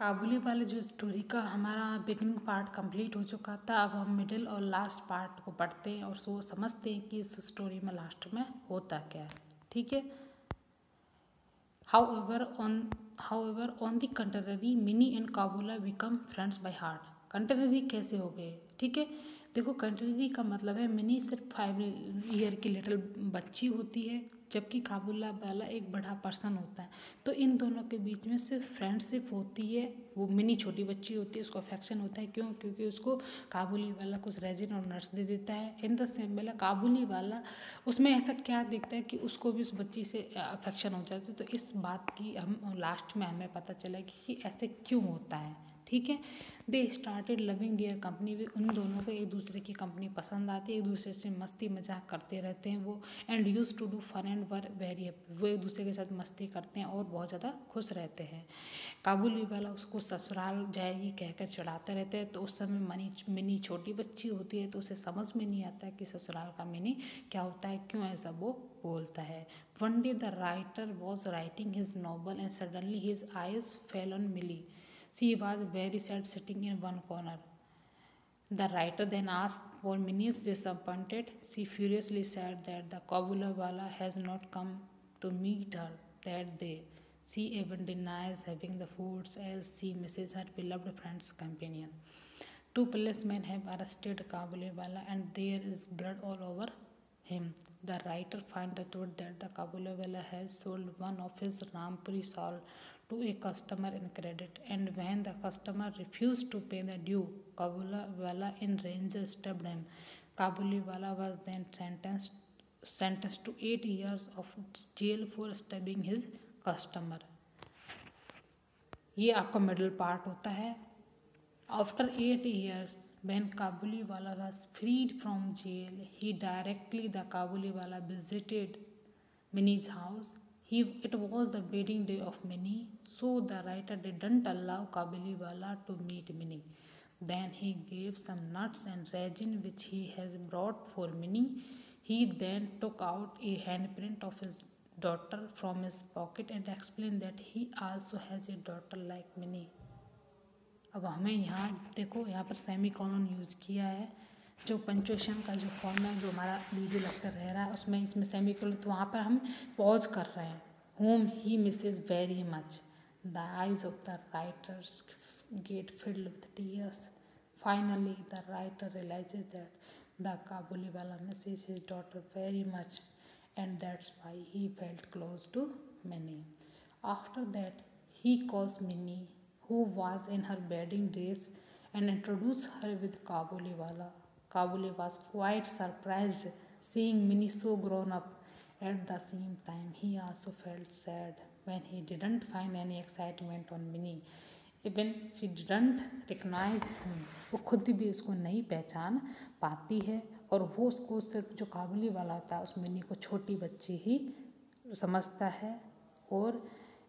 काबुली वाले जो स्टोरी का हमारा बिगिनिंग पार्ट कंप्लीट हो चुका था। अब हम मिडिल और लास्ट पार्ट को पढ़ते हैं और समझते हैं कि इस स्टोरी में लास्ट में होता क्या है। ठीक है। However, on the contrary, Minnie and Kabula become friends by heart. Contrary कैसे हो गए? ठीक है, देखो कंट्ररी का मतलब है मिनी सिर्फ 5 ईयर की लिटिल बच्ची होती है, जबकि काबुला वाला एक बड़ा पर्सन होता है। तो इन दोनों के बीच में सिर्फ फ्रेंडशिप होती है। वो मिनी छोटी बच्ची होती है, उसको अफेक्शन होता है। क्यों? क्योंकि उसको काबुली वाला कुछ रेजिन और नट्स दे देता है। इन द सेम वाला काबुली वाला उसमें ऐसा क्या देखता है कि उसको भी उस बच्ची से अफेक्शन हो जाता है। तो इस बात की हम लास्ट में हमें पता चला कि ऐसे क्यों होता है। ठीक है। They started loving their company. वे उन दोनों को एक दूसरे की कंपनी पसंद आती है, एक दूसरे से मस्ती मजाक करते रहते हैं वो। And use to do fun and were very happy. वो एक दूसरे के साथ मस्ती करते हैं और बहुत ज़्यादा खुश रहते हैं। काबुली वाला उसको ससुराल जाएगी कहकर चढ़ाते रहते हैं। तो उस समय मिनी छोटी बच्ची होती है, तो उसे समझ में नहीं आता कि ससुराल का मिनी क्या होता है, क्यों ऐसा वो बोलता है। One day the writer was writing his novel and suddenly his eyes fell on Mili. She was very sad sitting in one corner. The writer then asked for Minnie's disappointed. She furiously said that the Kabulawala has not come to meet her that day. She even denies having the foods as she misses her beloved friend's companion. 2 policemen have arrested Kabulawala and there is blood all over him. The writer finds the truth that the Kabulawala has sold one of his Rampuri shawl to a customer in credit, and when the customer refused to pay the due, Kabuliwala in rage stabbed him. Kabuliwala was then sentenced to 8 years of jail for stabbing his customer. ये आपका middle part होता है। After 8 years, when Kabuliwala was freed from jail, the Kabuliwala visited Minnie's house. It was the wedding day of Minnie, so the writer didn't allow Kabuliwala to meet Minnie. Then he gave some nuts and resin which he has brought for Minnie. He then took out a handprint of his daughter from his pocket and explained that he also has a daughter like Minnie. अब हमें यहाँ देखो, यहाँ पर semicolon use किया है। जो punctuation का जो फॉर्म है, जो हमारा वीडियो लेक्चर रह रहा है उसमें इसमें सेमीकोलन, तो वहाँ पर हम पॉज कर रहे हैं। Home he misses very much. The eyes of the writers get filled with tears. Finally the writer realises that the Kabuliwala misses his daughter very much and that's why he felt close to Mini. After that he calls Mini, who was in her wedding dress, and introduced her with Kabuliwala. Kabuli was quite surprised seeing Minnie so grown up. At the same time, he also felt sad when he didn't find any excitement on Minnie. Even she didn't recognize him. वो खुद भी उसको नहीं पहचान पाती है और वो उसको सिर्फ जो काबुली वाला होता है उस मिनी को छोटी बच्ची ही समझता है। और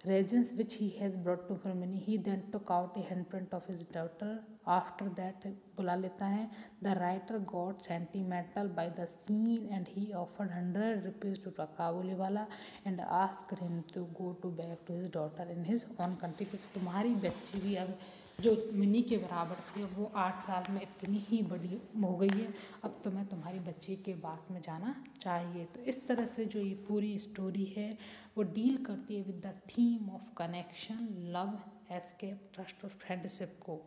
raisins which he has brought to her Minnie, he then took out a handprint of his daughter. After that बुला लेता है. The writer got sentimental by the scene and he offered 100 rupees to Kabuliwala and asked him to go back to his daughter in his own country. तुम्हारी बच्ची भी अब जो mini के बराबर थी वो 8 साल में इतनी ही बड़ी हो गई है, अब तुम्हें तुम्हारी बच्ची के पास में जाना चाहिए। तो इस तरह से जो ये पूरी स्टोरी है वो डील करती है with the theme of connection, love, escape, trust और फ्रेंडशिप को।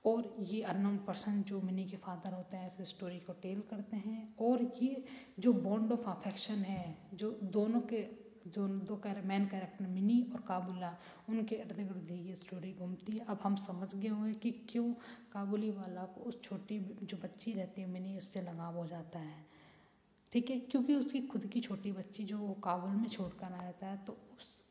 और ये अननोन पर्सन जो मिनी के फादर होते हैं इस स्टोरी को टेल करते हैं। और ये जो बॉन्ड ऑफ अफेक्शन है जो दोनों के जो दो मेन कैरेक्टर मिनी और काबुला, उनके इर्द गिर्द ये स्टोरी घूमती है। अब हम समझ गए हुए कि क्यों काबुली वाला को उस छोटी जो बच्ची रहती है मिनी उससे लगाव हो जाता है। ठीक है, क्योंकि उसकी खुद की छोटी बच्ची जो वो काबुल में छोड़कर आया था, तो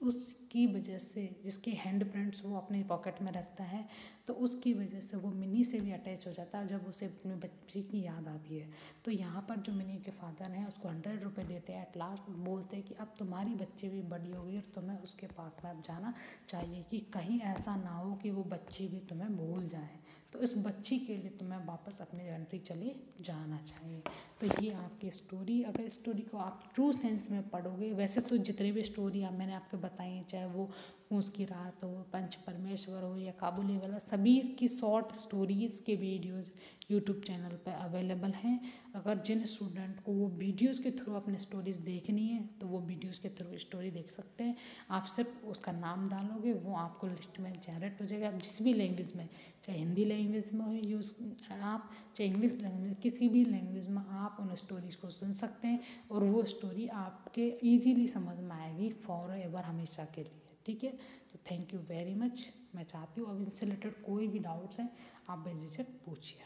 उसकी वजह से जिसके हैंड प्रिंट्स वो अपने पॉकेट में रखता है, तो उसकी वजह से वो मिनी से भी अटैच हो जाता है जब उसे अपनी बच्ची की याद आती है। तो यहाँ पर जो मिनी के फादर हैं उसको 100 रुपये देते हैं। एट लास्ट बोलते हैं कि अब तुम्हारी बच्ची भी बड़ी हो गई और तुम्हें उसके पास में अब जाना चाहिए कि कहीं ऐसा ना हो कि वो बच्ची भी तुम्हें भूल जाए। तो इस बच्ची के लिए तुम्हें वापस अपनी कंट्री चले जाना चाहिए। तो ये आपकी स्टोरी, अगर स्टोरी को आप ट्रू सेंस में पढ़ोगे, वैसे तो जितने भी स्टोरी मैंने आपको बताई हैं, चाहे वो पूस की रात हो, पंच परमेश्वर हो या काबुली वाला, सभी की शॉर्ट स्टोरीज़ के वीडियोज़ यूट्यूब चैनल पर अवेलेबल हैं। अगर जिन स्टूडेंट को वो वीडियोज़ के थ्रू अपने स्टोरीज़ देखनी है तो वो वीडियोज़ के थ्रू स्टोरी देख सकते हैं। आप सिर्फ उसका नाम डालोगे, वो आपको लिस्ट में जनरेट हो जाएगा। आप जिस भी लैंग्वेज में, चाहे हिंदी लैंग्वेज में हो यूज़ आप, चाहे इंग्लिश लैंग्वेज, किसी भी लैंग्वेज में आप उन स्टोरीज़ को सुन सकते हैं और वो स्टोरी आपके ईजीली समझ में आएगी फॉर एवर, हमेशा के लिए। ठीक है, तो थैंक यू वेरी मच। मैं चाहती हूँ अब इनसे रिलेटेड कोई भी डाउट्स हैं आप बेझिझक पूछिए।